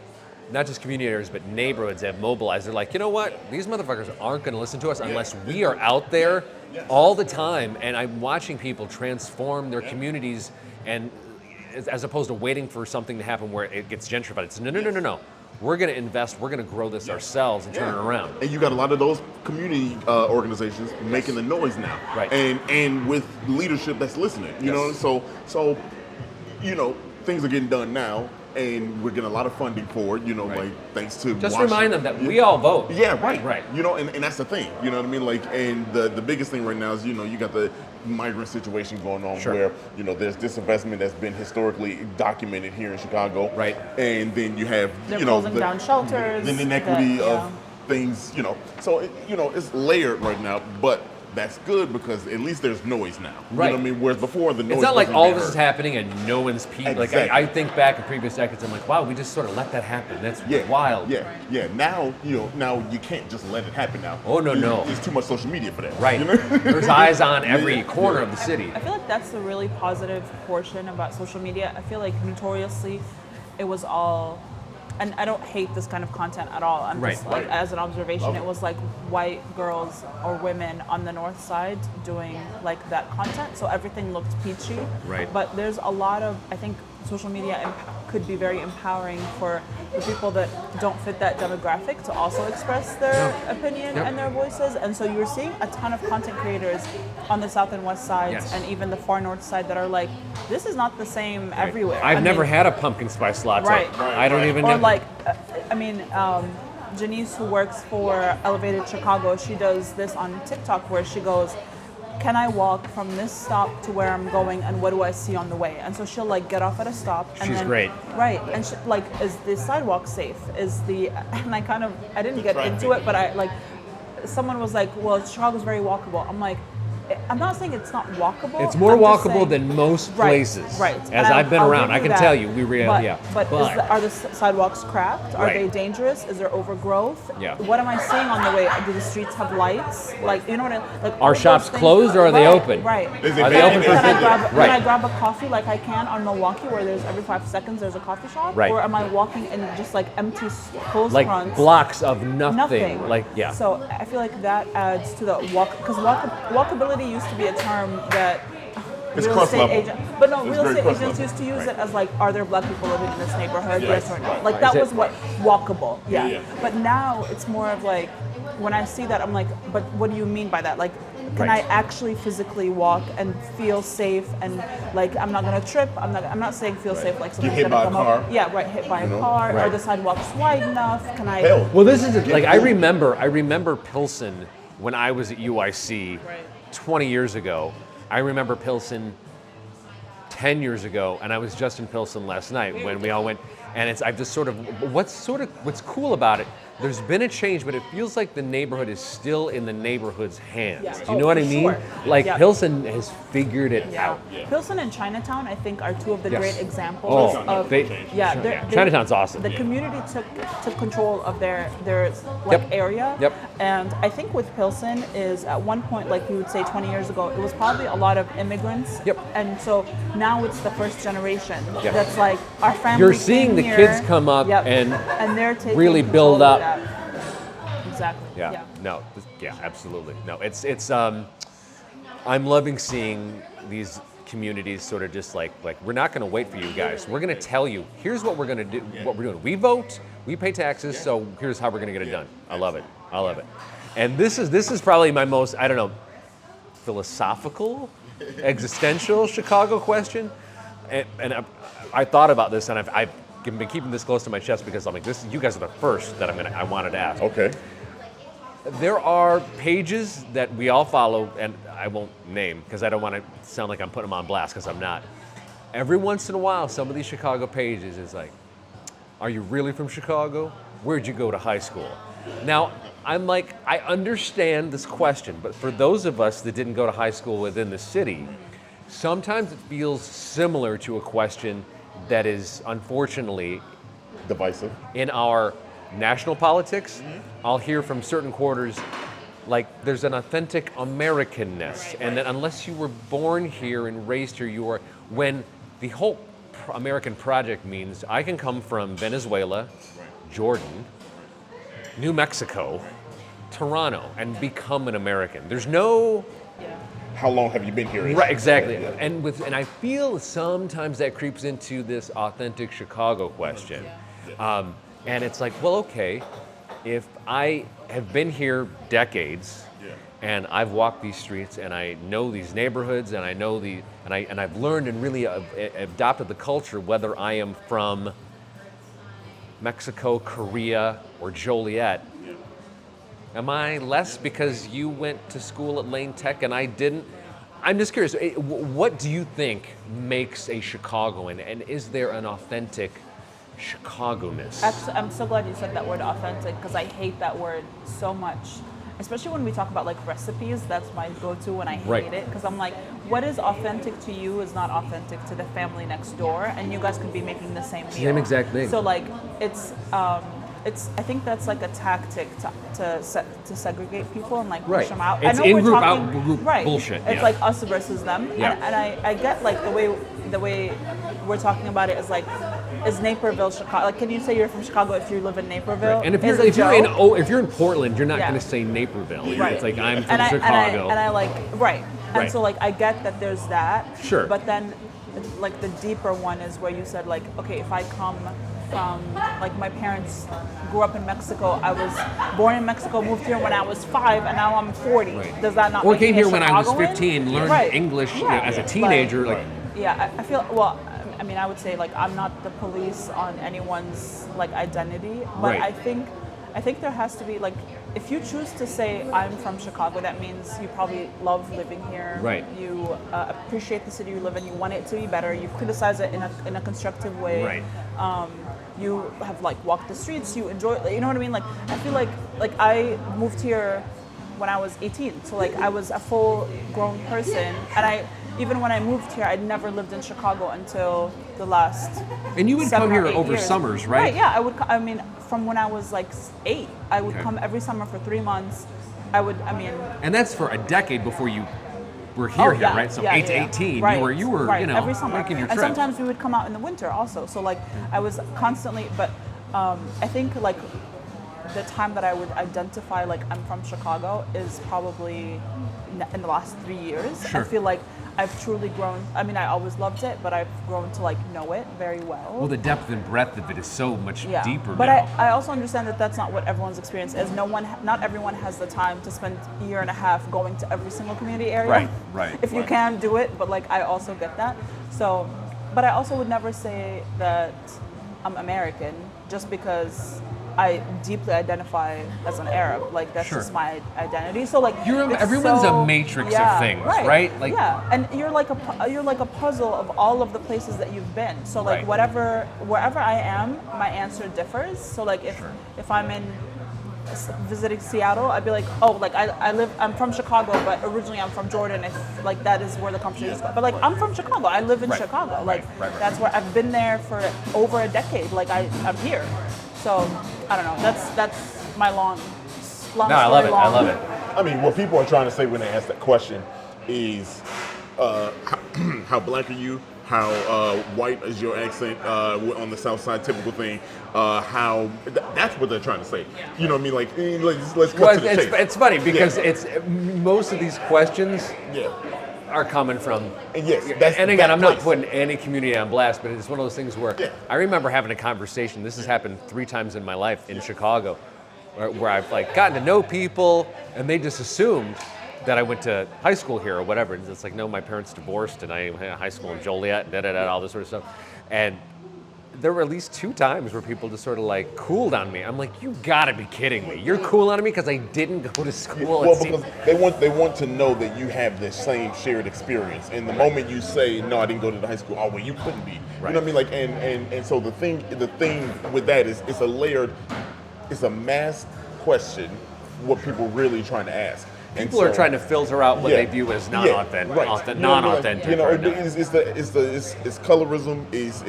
not just community areas, but neighborhoods have mobilized. They're like, you know what? These motherfuckers aren't going to listen to us unless we are out there all the time. And I'm watching people transform their communities, and as opposed to waiting for something to happen where it gets gentrified. It's no. We're going to invest. We're going to grow this ourselves and turn it around. And you got a lot of those community organizations making the noise now, Right. And with leadership that's listening, you know. So, things are getting done now, and we're getting a lot of funding for it. Like thanks to Just Washington. remind them that we all vote. Yeah, right. Right. And that's the thing. You know what I mean? Like, and the biggest thing right now is, you got the migrant situation going on Sure. where, there's disinvestment that's been historically documented here in Chicago. Right. And then you have, They're closing the, down shelters. the inequity that- of things, So, it's layered right now, but that's good because at least there's noise now. Right. You know what I mean? Whereas before the noise It's not like wasn't all being this is heard. happening and no one's Like Exactly. I think back in previous decades, I'm like, wow, we just sort of let that happen. That's wild. Yeah. Now, now you can't just let it happen now. Oh, no. There's too much social media for that. Right. You know? There's eyes on every corner of the city. I feel like that's the really positive portion about social media. I feel like notoriously, it was all and I don't hate this kind of content at all. I'm just like, as an observation, it was like white girls or women on the north side doing like that content, so everything looked peachy. Right. But there's a lot of, I think social media could be very empowering for the people that don't fit that demographic to also express their opinion and their voices. And so you're seeing a ton of content creators on the south and west sides and even the far north side that are like, this is not the same everywhere. I've never had a pumpkin spice latte. I don't even know. Or like, Janice, who works for Elevated Chicago, she does this on TikTok where she goes, can I walk from this stop to where I'm going, and what do I see on the way? And so she'll like get off at a stop. And She's great. Right, and she, like, is the sidewalk safe? And I didn't get into it, but someone was like, well, Chicago's very walkable. I'm like, I'm not saying it's not walkable. It's more walkable than most places. Right. As I've been around, I can tell you, But are the sidewalks cracked? Are they dangerous? Is there overgrowth? Yeah. What am I seeing on the way? Do the streets have lights? Like, you know what I mean? Like, are shops closed or are they open? Right. Are they open for business? Can I grab a coffee like I can on Milwaukee, where there's every 5 seconds there's a coffee shop? Right. Or am I walking in just like empty closed like fronts? blocks of nothing. Like, yeah. So I feel like that adds to the because walkability used to be a term that It's real cross estate level. agent, but no, It's real very estate cross agents level. used to use it as like, are there black people living in this neighborhood? Yes. Yes or no? Like that Is was it- what walkable. Yeah. Yeah. But now it's more of like, when I see that, I'm like, but what do you mean by that? Like, can Right. I actually physically walk and feel safe and like I'm not gonna trip? I'm not saying feel safe like someone's hit gonna by a come car. up. Yeah, right. Hit by a know? car. Right. Are the sidewalks wide enough? Can I? Hell. Well, this is like I remember Pilsen when I was at UIC 20 years ago. I remember Pilsen 10 years ago, and I was just in Pilsen last night when we all went. And I've just what's cool about it. There's been a change, but it feels like the neighborhood is still in the neighborhood's hands. Yeah. Do you know what I for mean? sure. Like Yeah. Pilsen has figured it Yeah. out. Pilsen and Chinatown, I think, are two of the Yes. great examples Oh, of they- Chinatown's awesome. The community took control of their like area. Yep. And I think with Pilsen is at one point, like you would say 20 years ago, it was probably a lot of immigrants. Yep. And so now it's the first generation Yep. that's like our family. You're seeing the here. kids come up Yep. and they're taking really control build of up. that. Exactly. Yeah. No. Yeah. Absolutely. No. It's. I'm loving seeing these communities sort of just like we're not going to wait for you guys. We're going to tell you. Here's what we're going to do. What we're doing. We vote. We pay taxes. So here's how we're going to get it done. I love it. I love it. And this is probably my most philosophical, existential Chicago question. And I thought about this, and I've been keeping this close to my chest because I'm like, you guys are the first that I wanted to ask. Okay. There are pages that we all follow, and I won't name because I don't want to sound like I'm putting them on blast because I'm not. Every once in a while, some of these Chicago pages is like, are you really from Chicago? Where'd you go to high school? Now, I'm like, I understand this question, but for those of us that didn't go to high school within the city, sometimes it feels similar to a question that is unfortunately Divisive. in our national politics. I'll hear from certain quarters like there's an authentic Americanness, and that unless you were born here and raised here, you are. When the whole American project means I can come from Venezuela, Jordan, New Mexico, Toronto, and become an American. There's no. How long have you been here? Right, exactly. Yeah. And I feel sometimes that creeps into this authentic Chicago question. And it's like, well, okay, if I have been here decades and I've walked these streets and I know these neighborhoods and I know and I've learned and really adopted the culture, whether I am from Mexico, Korea, or Joliet, am I less because you went to school at Lane Tech and I didn't? I'm just curious, what do you think makes a Chicagoan, and is there an authentic Chicago-ness? I'm so glad you said that word authentic, because I hate that word so much. Especially when we talk about like recipes, that's my go-to when I hate it, because I'm like, what is authentic to you is not authentic to the family next door, and you guys could be making the same meal. Same exact thing. So like, it's I think that's like a tactic to segregate people and like Right. push them out. It's I know we're in-group, talking, out-group right. bullshit, It's yeah. like us versus them. Yeah. And I get like the way we're talking about it is like, is Naperville Chicago? Like, can you say you're from Chicago if you live in Naperville? Right. And if Is you're a if you're in joke. if you're in Portland, you're not Yeah. going to say Naperville. Right. It's like I'm from and Chicago. I like right. And Right. so like I get that there's that. Sure. But then like the deeper one is where you said like, okay, if I come from like my parents grew up in Mexico, I was born in Mexico, moved here when I was 5, and now I'm 40. Right. Does that not Or make came me a here when I was Chicagoan? 15, learned Right. English Yeah. as a teenager. Right. Like, Yeah, I feel well. I mean, I would say like I'm not the police on anyone's like identity, but Right. I think there has to be like if you choose to say I'm from Chicago, that means you probably love living here. Right. You appreciate the city you live in. You want it to be better. You criticize it in a constructive way. Right. You have like walked the streets. You enjoy. You know what I mean? Like I feel like I moved here when I was 18, so like I was a full grown person, and even when I moved here, I'd never lived in Chicago until the last. and you would 7 come or here 8 over years. summers, right? Right. Yeah, I would. I mean, from when I was like 8, I would Okay. come every summer for 3 months. I would. I mean. And that's for a decade before you were here, yeah, right? So yeah, 8 to yeah. 18, Right, you were right, you know, every summer. making your and trips. sometimes we would come out in the winter also. So like I was constantly, but I think like the time that I would identify like I'm from Chicago is probably in the last 3 years. Sure. I feel like I've truly grown. I mean, I always loved it, but I've grown to like know it very well. Well, the depth and breadth of it is so much Yeah, deeper but now. I also understand that that's not what everyone's experience is. Not everyone has the time to spend a year and a half going to every single community area. Right, right, If you right. can do it, but like I also get that. So, but I also would never say that I'm American just because I deeply identify as an Arab. Like that's Sure. just my identity. So like it's everyone's so- a matrix of things, right? Like yeah, and you're like a puzzle of all of the places that you've been. So like Right. wherever I am, my answer differs. So like if I'm in visiting Seattle, I'd be like, oh, like I'm from Chicago, but originally I'm from Jordan. If like that is where the conversation is going. But like I'm from Chicago. I live in Right. Chicago. Like Right. that's where I've been there for over a decade. Like I'm here. So I don't know. That's my long No, I love it. story I long. love it. I mean, what people are trying to say when they ask that question is, how black are you? How white is your accent on the South Side? Typical thing. That's what they're trying to say. You know what I mean? Like, let's cut Well, to the chase. it's funny because Yeah. it's most of these questions Yeah. are coming from. And yes, that's And again, that I'm not place. putting any community on blast, but it's one of those things where Yeah. I remember having a conversation. This has happened 3 times in my life in Chicago, where I've like gotten to know people, and they just assumed that I went to high school here or whatever. And it's like, no, my parents divorced, and I had high school in Joliet, all this sort of stuff. And there were at least 2 times where people just sort of like cooled on me. I'm like, you gotta be kidding me. You're cool on me because I didn't go to school. Well, It seemed- because they want to know that you have the same shared experience. And the moment you say, no, I didn't go to the high school, oh well, you couldn't be. You Right. know what I mean? Like, and so the thing with that is it's a layered, it's a masked question. What people really trying to ask. And People are so- trying to filter out what Yeah. they view as Yeah, non-authentic. right. You know what I mean? Like, non-authentic. You know, right now. it's colorism, is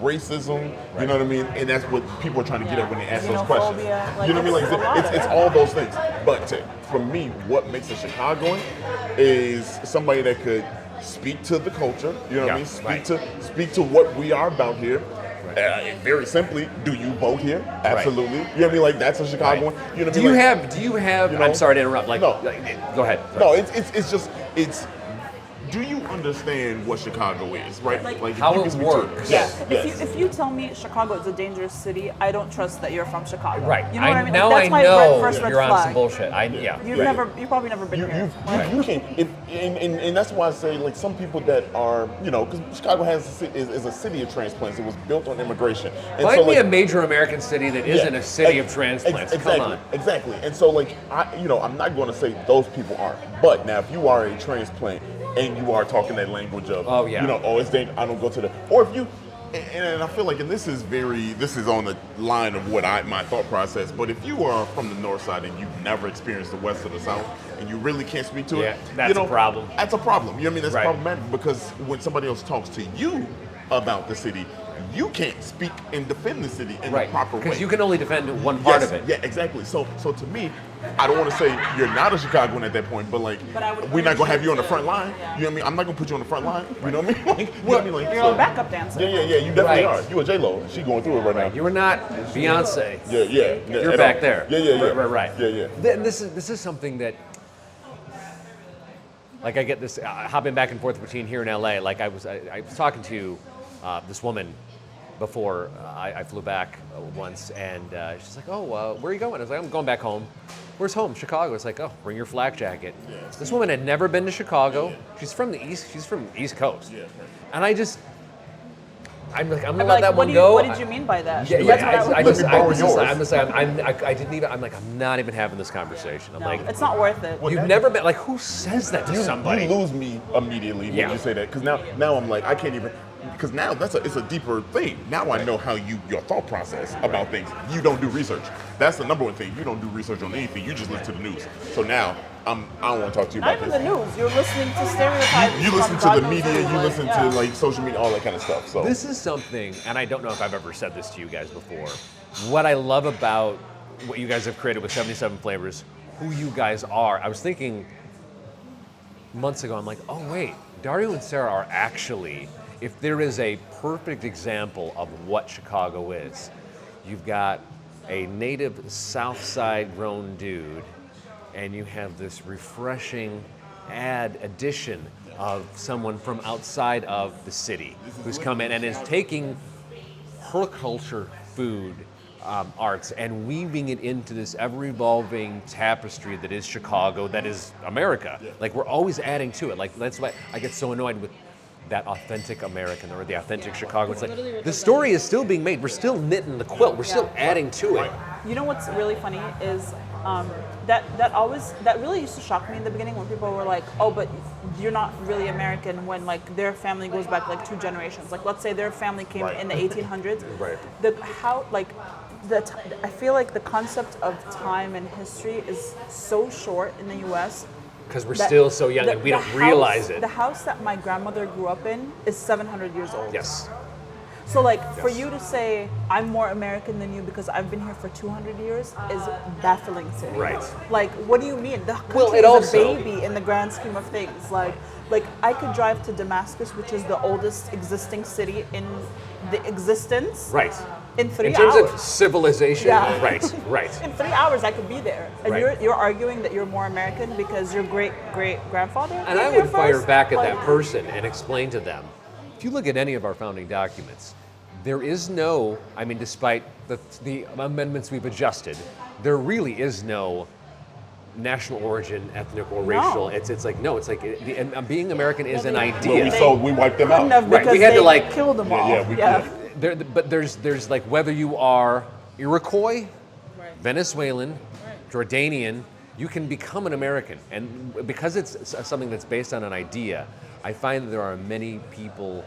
racism. You know what I mean? And that's what people are trying to get at when they ask those questions. Xenophobia, like, You know what I mean? it's a lot Like of it's that. all those things. But for me, what makes a Chicagoan is somebody that could speak to the culture. You know what I Yeah, mean? right. Speak to what we are about here. Very simply, do you vote here? Absolutely. You know what I mean? Like that's a Chicagoan. You know what I Do mean? you Like, have? Do you have? you know, I'm sorry to interrupt. Like, no. Go ahead. No, it's just do you understand what Chicago is, right? Like, if how you can it speak to works. Yes, If yes. you tell me Chicago is a dangerous city, I don't trust that you're from Chicago. Right. You know what I mean? Now That's I my know first red you're on flag. some bullshit. Yeah. You've probably never been here. You can, and that's why I say, like, some people that are, you know, because Chicago is a city of transplants. It was built on immigration. And Find so, me like, a major American city that isn't a city of transplants. Exactly, Come on. exactly. And so, like, I'm not going to say those people aren't. But now, if you are a transplant and you are talking that language of, Oh, yeah. you know, oh, it's dangerous, I don't go to the, or if you, and I feel like, and this is on the line of what my thought process, but if you are from the north side and you've never experienced the west or the south, and you really can't speak to Yeah, it, that's you know, a problem. That's a problem. You know what I mean? That's Right. problematic because when somebody else talks to you about the city, you can't speak and defend the city in Right. the proper way. Because you can only defend one part Yes, of it. Yeah, exactly. So to me, I don't want to say you're not a Chicagoan at that point, but like, But I would we're not gonna have you on the to- front line. yeah. You know what I mean? I'm not gonna put you on the front line. You know what I mean? Like, you know what I mean? Like, You're so- a backup dancer. Yeah. You definitely Right. are. You a J-Lo. She going through it right now. You were not Beyonce. Yeah. You're at back all. there. Yeah. Right. Yeah. This is something that, like, I get this hopping back and forth between here and LA. Like I was talking to this woman before I flew back once, and she's like, "Oh, where are you going?" I was like, "I'm going back home." "Where's home?" "Chicago." It's like, "Oh, bring your flak jacket." This woman had never been to Chicago. She's from the East. She's from the East Coast. And I'm like, I'm gonna let that one go. What did you mean by that? Yeah, That's what I would Let me borrow yours. I didn't even. I'm like, I'm not even having this conversation. I'm No, like, it's not worth it. you've never been like, who says that to somebody? You lose me immediately Yeah. when you say that, because now I'm like, I can't even, because now it's a deeper thing. Now I know how your thought process about things. You don't do research. That's the number one thing. You don't do research on anything. You just listen to the news. So now I don't want to talk to you Not about even this. the news. You're listening to stereotypes. You listen from to God the knows media. who, You listen yeah. to like social media, all that kind of stuff. So This is something, and I don't know if I've ever said this to you guys before. What I love about what you guys have created with 77 Flavors, who you guys are. I was thinking months ago, I'm like, oh wait, Dario and Sara are actually, if there is a perfect example of what Chicago is, you've got a native South Side grown dude, and you have this refreshing addition of someone from outside of the city who's come in and is taking her culture, food, arts, and weaving it into this ever-evolving tapestry that is Chicago, that is America. Like, we're always adding to it. Like, that's why I get so annoyed with that authentic American or the authentic Chicago. It's like, the story is still being made. We're still knitting the quilt. We're still adding to it. You know what's really funny is that really used to shock me in the beginning when people were like, "Oh, but you're not really American," when like their family goes back like 2 generations. Like, let's say their family came in the 1800s. Right. I feel like the concept of time and history is so short in the U.S. Because we're still so young and we don't realize it. The house that my grandmother grew up in is 700 years old. Yes. So like for you to say I'm more American than you because I've been here for 200 years is baffling to me. Right. Like, what do you mean? The country Well, it is also- a baby in the grand scheme of things. Like I could drive to Damascus, which is the oldest existing city in the existence. Right. In 3 In terms hours. of civilization, Yeah. right. In 3 hours, I could be there, and Right. you're arguing that you're more American because your great grandfather. And I came here would fire first? back at Like, that person and explain to them, if you look at any of our founding documents, there is no, I mean, despite the amendments we've adjusted, there really is no national origin, ethnic or racial. It's like, no, it's like, being American is an Well, idea. we wiped them couldn't out. have Right, because we had to, they like- killed them all. Yeah, we did. But there's like, whether you are Iroquois, Venezuelan, Jordanian, you can become an American. And because it's something that's based on an idea, I find that there are many people,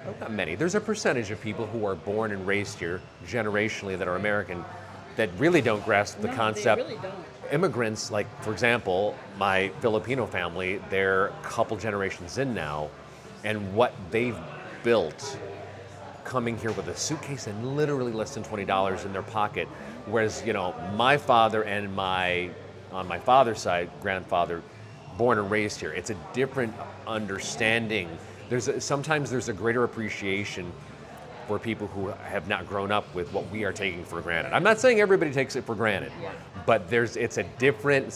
well, not many, there's a percentage of people who are born and raised here generationally that are American that really don't grasp the concept. They really don't. Immigrants, like, for example, my Filipino family, they're a couple generations in now, and what they've built coming here with a suitcase and literally less than $20 in their pocket, whereas, you know, my father and on my father's side, grandfather, born and raised here, it's a different understanding. Sometimes there's a greater appreciation for people who have not grown up with what we are taking for granted. I'm not saying everybody takes it for granted, but it's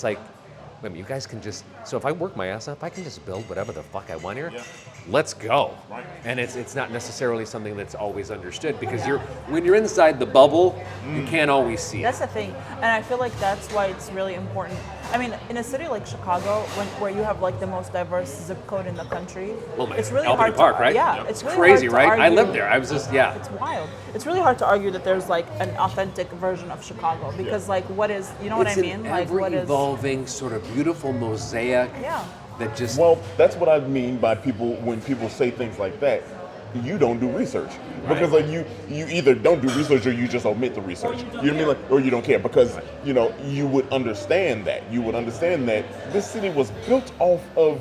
like, wait a minute, you guys can just, so if I work my ass off, I can just build whatever the fuck I want here. Let's go. Right. And it's not necessarily something that's always understood because when you're inside the bubble, you can't always see That's it. the thing, and I feel like that's why it's really important. I mean, in a city like Chicago, where you have like the most diverse zip code in the country, Well, man, it's really Albany hard Park, to, right? Yeah, Yep. it's really crazy, hard to right? I argue- lived there. I was just, yeah. It's wild. It's really hard to argue that there's like an authentic version of Chicago because like what is, you know what I It's mean? an Like what is? ever-evolving sort of beautiful mosaic Yeah. that just, Well, that's what I mean by when people say things like that. You don't do research because like you either don't do research or you just omit the research. You know what I mean? Like, or you don't care because you would understand that. You would understand that this city was built off of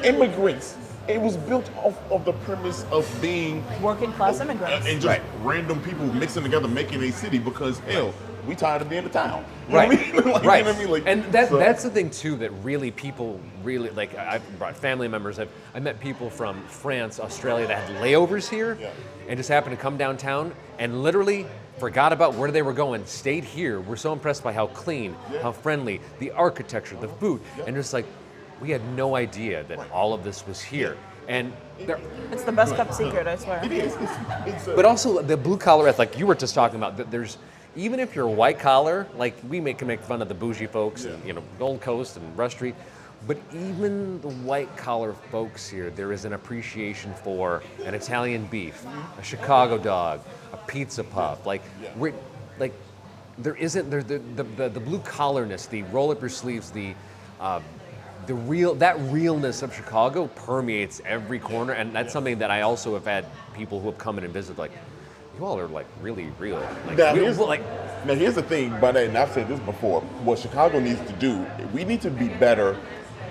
immigrants it was built off of the premise of being Working class immigrants. and just random people mixing together, making a city. Because hell, we tired of being a town. You Right. know what I mean? Like, Right. You know what I mean? Like, and so- that's the thing too that really people really like. I've brought family members. I met people from France, Australia that had layovers here, Yeah. and just happened to come downtown and literally forgot about where they were going, stayed here. We're so impressed by how clean, how friendly, the architecture, the food, and just like we had no idea that all of this was here. And there, It's the best kept secret, I swear. It is. but also the blue collar, like you were just talking about, that there's, even if you're white collar, like we can make fun of the bougie folks, and, Gold Coast and Rush Street, but even the white collar folks here, there is an appreciation for an Italian beef, a Chicago dog, a pizza puff. Like we're, like there isn't the blue collarness, the roll up your sleeves, that realness of Chicago permeates every corner, and that's something that I also have had people who have come in and visited like, you all are like really real. Like, Now, we, here's the thing, but and I've said this before. What Chicago needs to do, we need to be better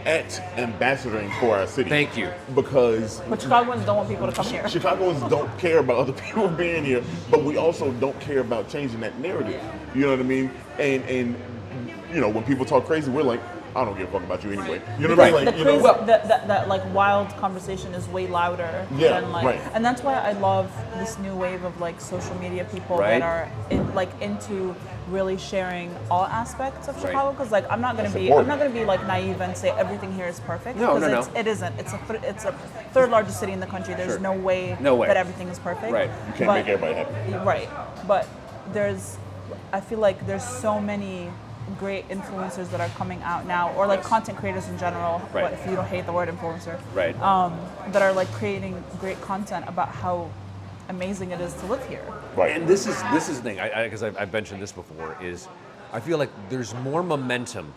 at ambassadoring for our city. Thank you. Because But Chicagoans don't want people to come here. Chicagoans don't care about other people being here, but we also don't care about changing that narrative. You know what I mean? And when people talk crazy, we're like, I don't give a fuck about you anyway. You know what I mean? The Like, crazy, that like wild conversation is way louder than like, right. and that's why I love this new wave of like social media people Right. that are into really sharing all aspects of Chicago. Because like I'm not gonna be like naive and say everything here is perfect. No, because no. it isn't. It's a third largest city in the country. There's Sure. no way that everything is perfect. Right. You can't make everybody happy. Right, but I feel like there's so many great influencers that are coming out now, or like content creators in general. Right. But if you don't hate the word influencer, Right. that are like creating great content about how amazing it is to live here. Right. And this is the thing, because I've mentioned this before, is I feel like there's more momentum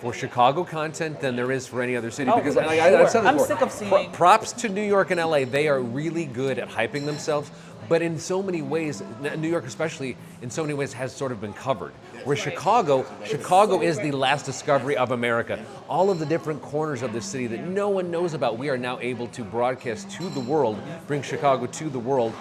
for Chicago content than there is for any other city. Oh, Because for I've said this sure. I'm before. sick of seeing- Props to New York and LA. They are really good at hyping themselves. But in so many ways, New York especially, in so many ways has sort of been covered. Where Chicago is the last discovery of America. All of the different corners of the city that no one knows about, we are now able to broadcast to the world, bring Chicago to the world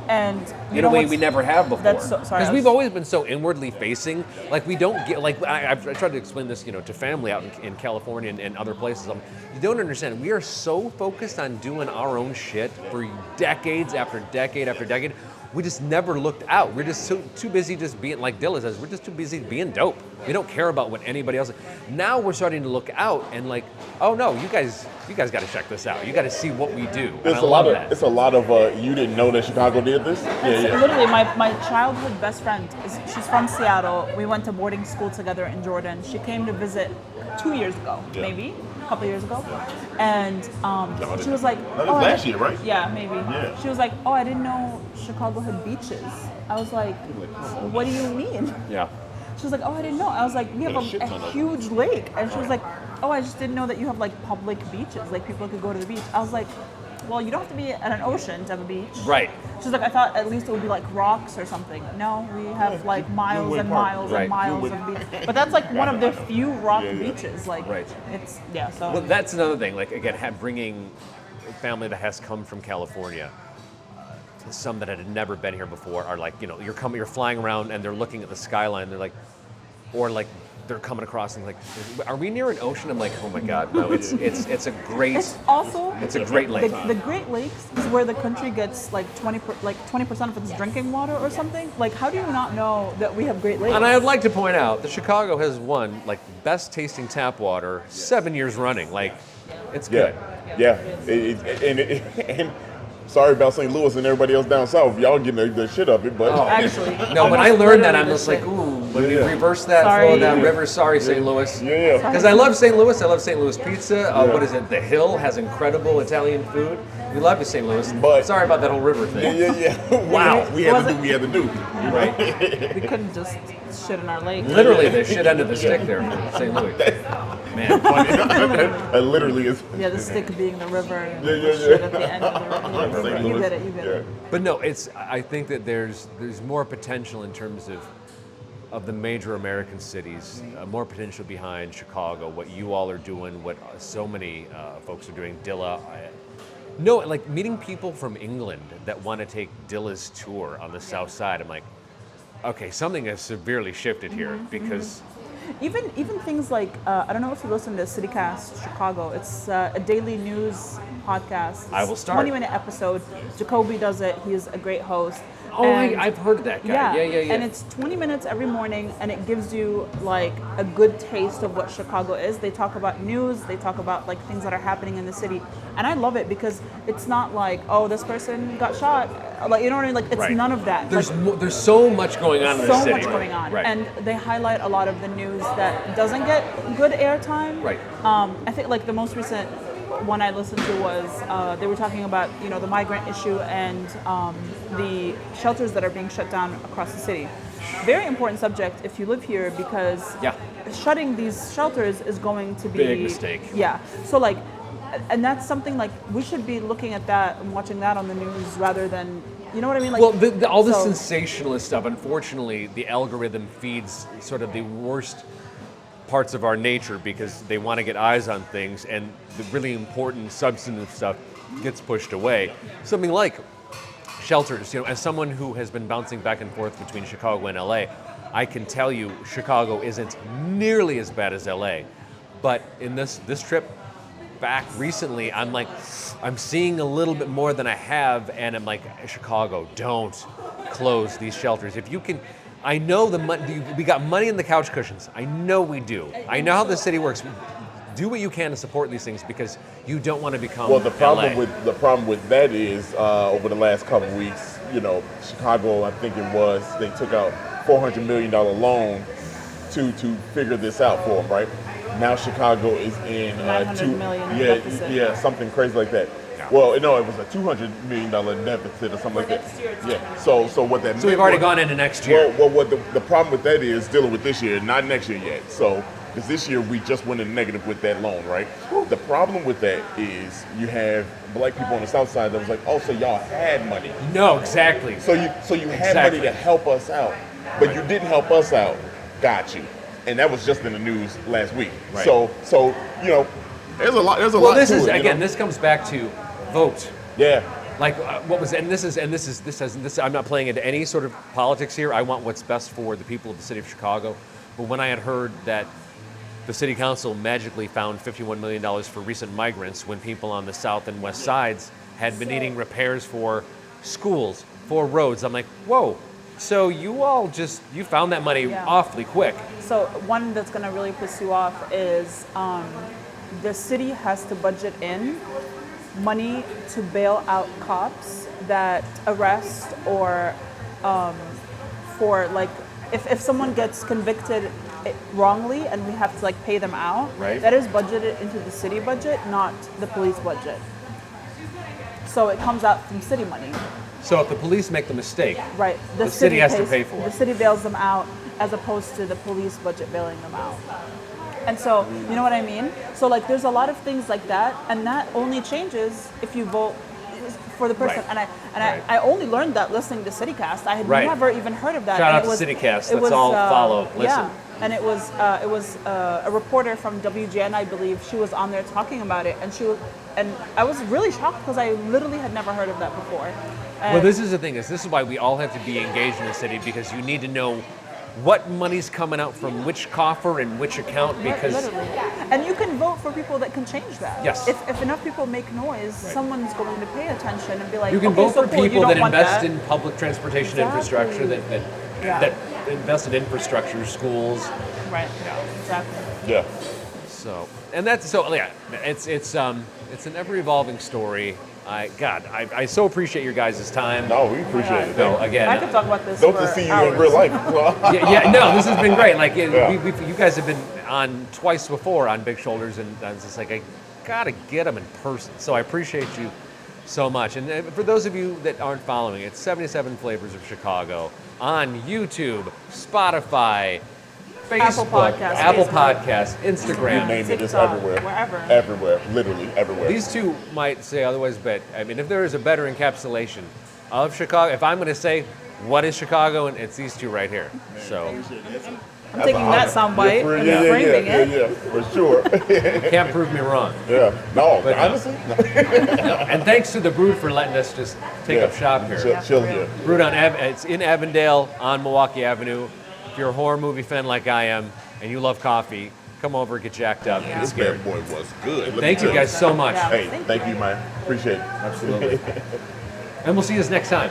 And in a way we never have before. That's sorry. Because we've always been so inwardly facing. Like we don't get, like I've tried to explain this, to family out in California and other places. You don't understand. We are so focused on doing our own shit for decades after decade after decade. We just never looked out. We're just too busy just being, like Dilla says, we're just too busy being dope. We don't care about what anybody else. Now we're starting to look out and like, oh no, you guys got to check this out. You got to see what we do. And I love that. It's a lot of you didn't know that Chicago did this. Literally, my childhood best friend she's from Seattle. We went to boarding school together in Jordan. She came to visit 2 years ago, maybe a couple years ago, and she was like, That was last year, right? Yeah, maybe. Yeah. She was like, oh, I didn't know Chicago had beaches. I was like, what do you mean? Yeah. She was like, oh, I didn't know. I was like, we have shit ton a of huge lake. And she was like, oh, I just didn't know that you have like public beaches, like people could go to the beach. I was like, well, you don't have to be at an ocean to have a beach. Right. She's like, I thought at least it would be like rocks or something. No, we have like miles Greenway and Park. miles Right. and miles of beach. But that's like one of the few rock beaches. Like, Right. it's, yeah, so. Well, that's another thing. Like again, bringing a family that has come from California. Some that had never been here before are like, you're flying around and they're looking at the skyline. They're like, or like they're coming across and like, are we near an ocean? I'm like, oh my God, no, it's a great. It's also It's a great lake. The Great Lakes is where the country gets like 20% of its drinking water or something. Like, how do you not know that we have Great Lakes? And I would like to point out that Chicago has won like best tasting tap water 7 years running. Like, it's good. Yeah. And sorry about St. Louis and everybody else down south. Y'all getting the shit of it, but Actually, No, when I almost learned that, literally I'm just like, like- ooh, when we reverse that, Sorry. flow down river, sorry, St. Louis. yeah. Because I love St. Louis. I love St. Louis pizza. What is it? The Hill has incredible Italian food. We love you, St. Louis. But- sorry about that whole river thing. Yeah. Wow. We had to do what we had to do. Right? we couldn't just shit in our lake. Literally, the shit end of the stick there from St. Louis. Man, It literally is. Yeah, the stick being the river and Yeah, the yeah, shit yeah. at the end of the river. St. You Louis. get it, you get it. but no, I think that there's more potential in terms of of the major American cities, more potential behind Chicago, what you all are doing, what so many folks are doing. Dilla, no, like meeting people from England that want to take Dilla's tour on the South Side. I'm like, okay, something has severely shifted here because Even things like I don't know if you listen to CityCast Chicago. It's a daily news podcast. I will It's a start. 20-minute episode. Jacoby does it. He's a great host. oh, And- I've heard of that guy. Yeah. And it's 20 minutes every morning, and it gives you like a good taste of what Chicago is. They talk about news, they talk about like things that are happening in the city, and I love it because it's not like, oh, this person got shot, like, you know what I mean? Like, it's Right. none of that. There's Like, there's so much going on in the so city. much going on, Right. and they highlight a lot of the news that doesn't get good airtime. Right. I think like the most recent one I listened to was they were talking about the migrant issue and the shelters that are being shut down across the city. Very important subject if you live here because Yeah. shutting these shelters is going to be Big mistake. Yeah. So like, and that's something like we should be looking at that and watching that on the news rather than you know what I mean? Like, Well, all the so- sensationalist stuff, unfortunately, the algorithm feeds sort of the worst parts of our nature because they want to get eyes on things, and the really important substantive stuff gets pushed away. Something like shelters, as someone who has been bouncing back and forth between Chicago and LA, I can tell you Chicago isn't nearly as bad as LA. But in this trip back recently, I'm seeing a little bit more than I have, and I'm like, Chicago, don't close these shelters. If you can, I know we got money in the couch cushions. I know we do. I know how the city works. Do what you can to support these things because you don't want to become Well, the problem LA. with that is over the last couple of weeks, Chicago, I think it was, they took out $400 million loan to figure this out for them, right? Now Chicago is in 900 million deficit. yeah, something crazy like that. Yeah. Well, no, it was a $200 million deficit or something like that. next year it's Yeah. So what that So we've meant already was- gone into next year. Well, what the problem with that is dealing with this year, not next year yet. So, because this year we just went in negative with that loan, right? The problem with that is you have black people on the South Side that was like, oh, so y'all had money. No, exactly. So you had Exactly. money to help us out, but you didn't help us out. Got you. And that was just in the news last week. Right. So there's a lot. There's a Well, lot this to is it. again. This comes back to vote. Yeah. Like what was, and this. I'm not playing into any sort of politics here. I want what's best for the people of the city of Chicago. But when I had heard that the city council magically found $51 million for recent migrants, when people on the south and west sides had been needing repairs for schools, for roads, I'm like, whoa. So you all you found that money Yeah. awfully quick. So one that's going to really piss you off is the city has to budget in money to bail out cops that arrest or for like if someone gets convicted wrongly and we have to like pay them out. Right. That is budgeted into the city budget, not the police budget. So it comes out from city money. So if the police make the mistake, Right. The city has to pays- pay for it. The city bails them out as opposed to the police budget bailing them out. And so, you know what I mean? So like there's a lot of things like that, and that only changes if you vote for the person. Right. And I only learned that listening to CityCast. I had Right. never even heard of that. Shout And out it was, to CityCast. it Let's was, all follow, listen. Yeah. And it was a reporter from WGN, I believe. She was on there talking about it, and I was really shocked because I literally had never heard of that before. Well, this is the thing. This is why we all have to be engaged in the city, because you need to know what money's coming out from which coffer and which account, because Literally. And you can vote for people that can change that. Yes. If enough people make noise, someone's going to pay attention and be like, you can okay, vote so for cool, you people don't that want invest that. in public transportation Exactly. infrastructure, Yeah. that invest in infrastructure, schools. Right. Exactly. Yeah. So, and that's so yeah. It's an ever evolving story. I so appreciate your guys' time. No, we appreciate it. No, again. I could talk about this. Dope for to see you hours. in real life. No, this has been great. Like, Yeah. you guys have been on twice before on Big Shoulders, and I was just like, I gotta get them in person. So I appreciate you so much. And for those of you that aren't following, it's 77 Flavors of Chicago on YouTube, Spotify, Facebook, Apple Podcasts, You Instagram. name it, it's TikTok, everywhere. wherever. Everywhere, literally everywhere. These two might say otherwise, but I mean, if there is a better encapsulation of Chicago, if I'm going to say what is Chicago? And it's these two right here. So I'm taking that soundbite and yeah, framing it. yeah, for sure. can't prove me wrong. Yeah. No, But, honestly. And thanks to the Brewed for letting us just take up shop here. Chill here. Brewed on it's in Avondale on Milwaukee Avenue. If you're a horror movie fan like I am and you love coffee, come over, get jacked up, get This scared. bad boy was good. Let Thank me you tell guys so much. Yeah. Hey, thank you, man. Appreciate it. Absolutely. And we'll see you next time.